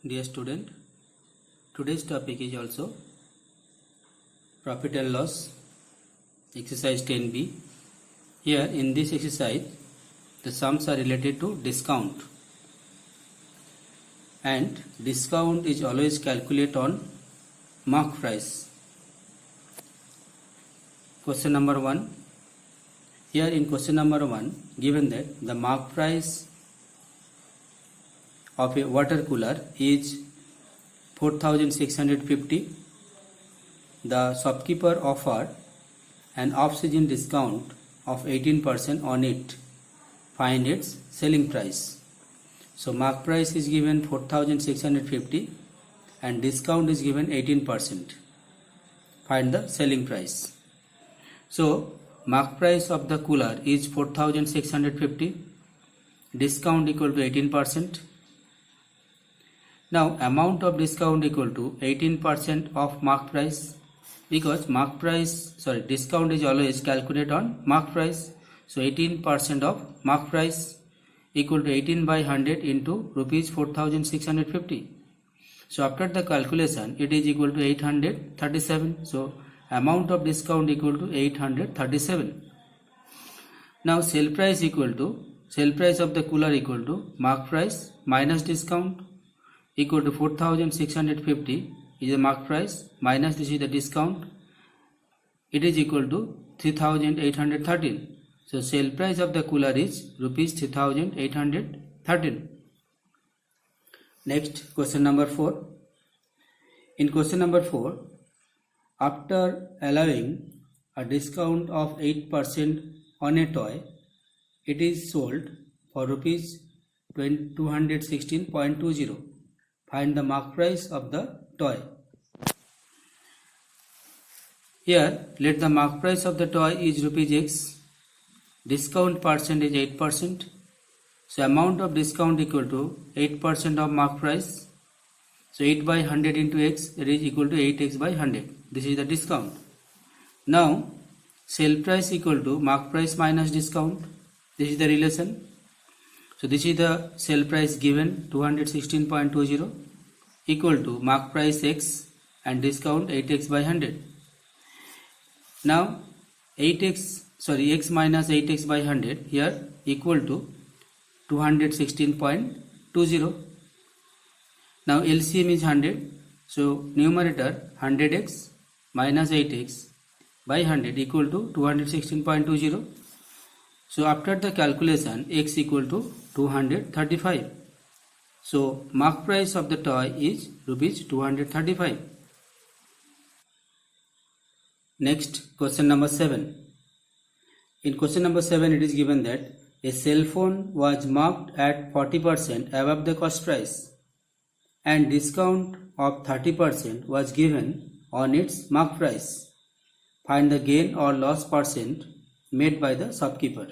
Dear student, today's topic is also profit and loss, exercise 10b. Here in this exercise, the sums are related to discount, and discount is always calculated on mark price. Question number 1. Here in question number 1, given that the mark price of a water cooler is 4,650. The shopkeeper offered an off-season discount of 18% on it. Find its selling price. So mark price is given 4,650 and discount is given 18%. Find the selling price. So mark price of the cooler is 4,650. Discount equal to 18%. Now amount of discount equal to 18% of mark price, because discount is always calculated on mark price. So 18% of mark price equal to 18 by 100 into rupees 4,650. So after the calculation it is equal to 837. So amount of discount equal to 837. Now sale price of the cooler equal to mark price minus discount equal to 4,650 is the mark price minus this is the discount. It is equal to 3,813. So sale price of the cooler is rupees 3,813. Next, question number 4. In question number 4, after allowing a discount of 8% on a toy, it is sold for rupees 216.20. Find the mark price of the toy. Here, let the mark price of the toy is rupees X. Discount percent is 8%. So amount of discount equal to 8% of mark price. So 8 by 100 into X, it is equal to 8X by 100. This is the discount. Now, sale price equal to mark price minus discount. This is the relation. So this is the sale price given 216.20 equal to mark price X and discount 8X by 100. Now X minus 8X by 100 here equal to 216.20. Now LCM is 100. So numerator 100X minus 8X by 100 equal to 216.20. So after the calculation X equal to 235. So mark price of the toy is rupees 235. Next, question number 7. In question number 7 it is given that a cell phone was marked at 40% above the cost price and discount of 30% was given on its mark price. Find the gain or loss percent made by the shopkeeper.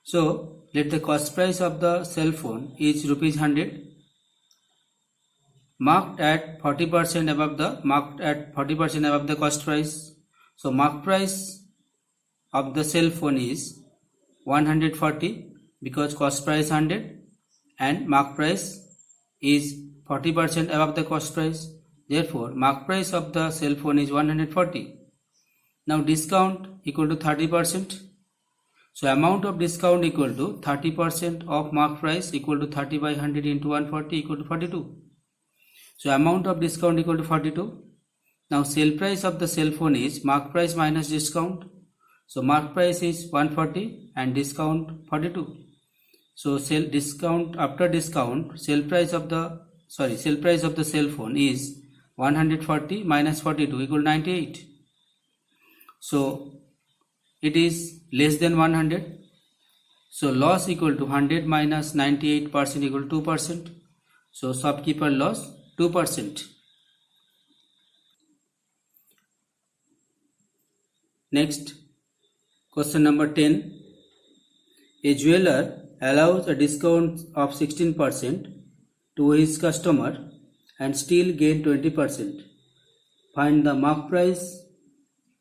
So let the cost price of the cell phone is rupees 100, marked at 40% above the cost price. So mark price of the cell phone is 140 because cost price 100 and mark price is 40% above the cost price. Therefore mark price of the cell phone is 140. Now discount equal to 30%. So amount of discount equal to 30% of mark price equal to 30 by 100 into 140 equal to 42. So amount of discount equal to 42. Now sale price of the cell phone is mark price minus discount. So mark price is 140 and discount 42. So after discount sale price of the cell phone is 140 minus 42 equal to 98. So it is less than 100. So loss equal to 100 minus 98% equal to 2%. So shopkeeper loss 2%. Next, question number 10. A jeweler allows a discount of 16% to his customer and still gain 20%. Find the mark price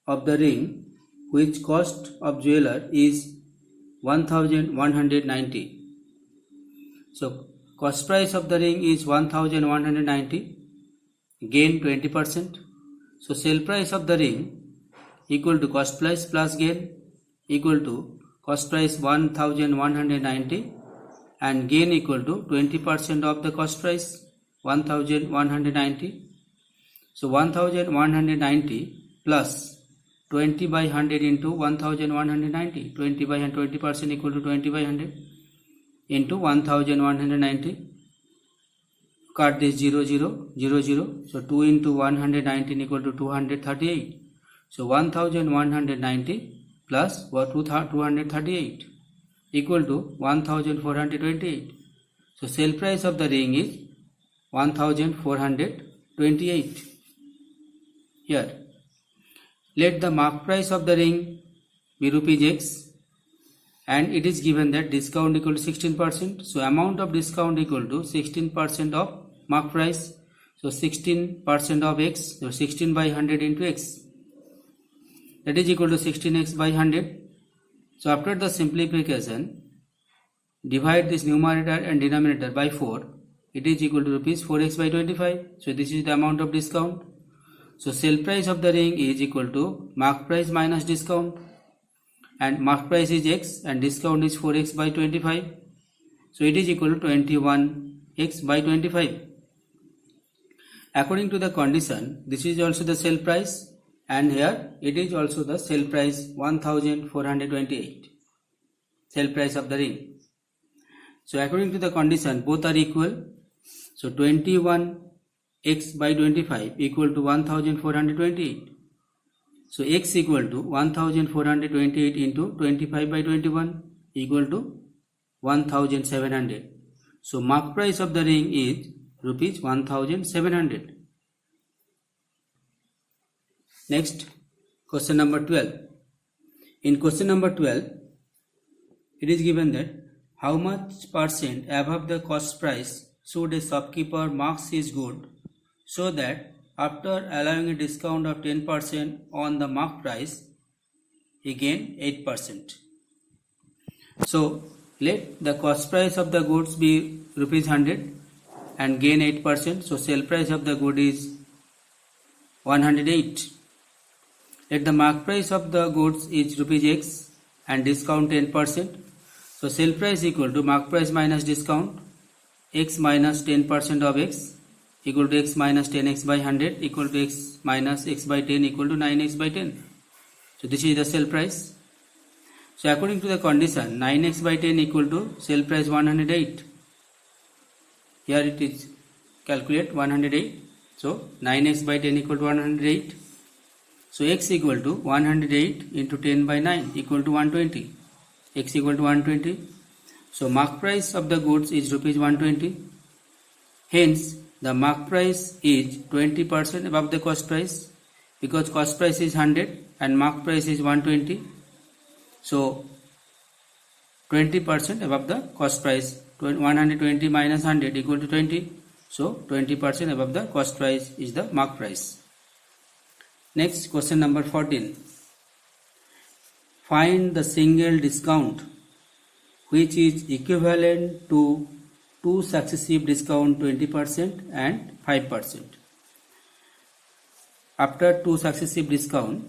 of the ring which cost of jeweler is 1,190. So cost price of the ring is 1190, gain 20%. So sale price of the ring equal to cost price plus gain equal to cost price 1190 and gain equal to 20% of the cost price 1190. So 1190 plus 20 by 100 into 1190, 20 by 100, 20% equal to 20 by 100 into 1190. Cut this 0 0 0 0. So 2 into 119 equal to 238. So 1190 plus 238 equal to 1428. So sale price of the ring is 1428. Here, let the mark price of the ring be rupees X, and it is given that discount equal to 16%. So amount of discount equal to 16% of mark price. So 16% of X, so 16 by 100 into X, that is equal to 16x by 100. So after the simplification, divide this numerator and denominator by 4. It is equal to rupees 4x by 25. So this is the amount of discount. So sale price of the ring is equal to mark price minus discount, and mark price is X and discount is 4x by 25. So it is equal to 21x by 25. According to the condition, this is also the sale price, and here it is also the sale price 1428, sale price of the ring. So according to the condition, both are equal. So 21x by 25 equal to 1428. So x equal to 1428 into 25 by 21 equal to 1700. So mark price of the ring is rupees 1700. Next, question number 12. In question number 12, it is given that how much percent above the cost price should a shopkeeper mark his good so that after allowing a discount of 10% on the mark price, he gain 8%. So let the cost price of the goods be rupees 100 and gain 8%. So sale price of the good is 108. Let the mark price of the goods is rupees X and discount 10%. So sale price equal to mark price minus discount, X minus 10% of X equal to X minus 10x by 100 equal to X minus X by 10 equal to 9x by 10. So this is the sale price. So according to the condition, 9x by 10 equal to sale price 108. Here it is calculate 108. So 9x by 10 equal to 108. So x equal to 108 into 10 by 9 equal to 120. X equal to 120. So mark price of the goods is rupees 120. Hence the mark price is 20% above the cost price, because cost price is 100 and mark price is 120. So 20% above the cost price. 120 minus 100 equal to 20. So 20% above the cost price is the mark price. Next, question number 14. Find the single discount which is equivalent to two successive discount 20% and 5%. After two successive discount,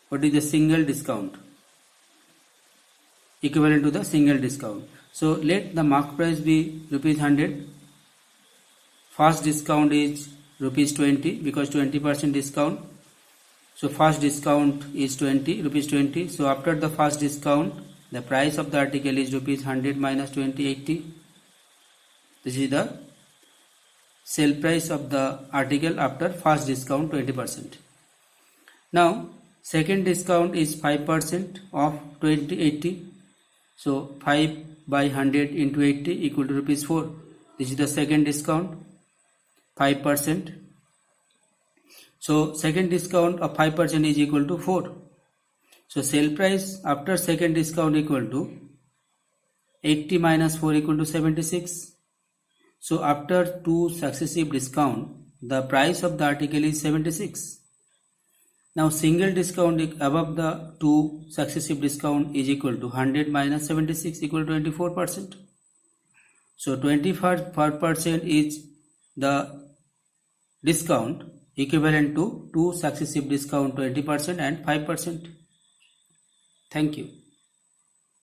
what is the single discount? Equivalent to the single discount. So let the mark price be rupees 100. First discount is rupees 20 because 20% discount. So first discount is 20, rupees 20. So after the first discount, the price of the article is rupees 100 minus 20, 80. This is the sale price of the article after first discount 20%. Now second discount is 5% of 20, 80. So 5 by 100 into 80 equal to rupees 4. This is the second discount, 5%. So second discount of 5% is equal to 4. So sale price after second discount equal to 80 minus 4 equal to 76. So after two successive discount, the price of the article is 76. Now single discount above the two successive discount is equal to 100 minus 76 equal to 24%. So 25% is the discount equivalent to two successive discount 20% and 5%. Thank you.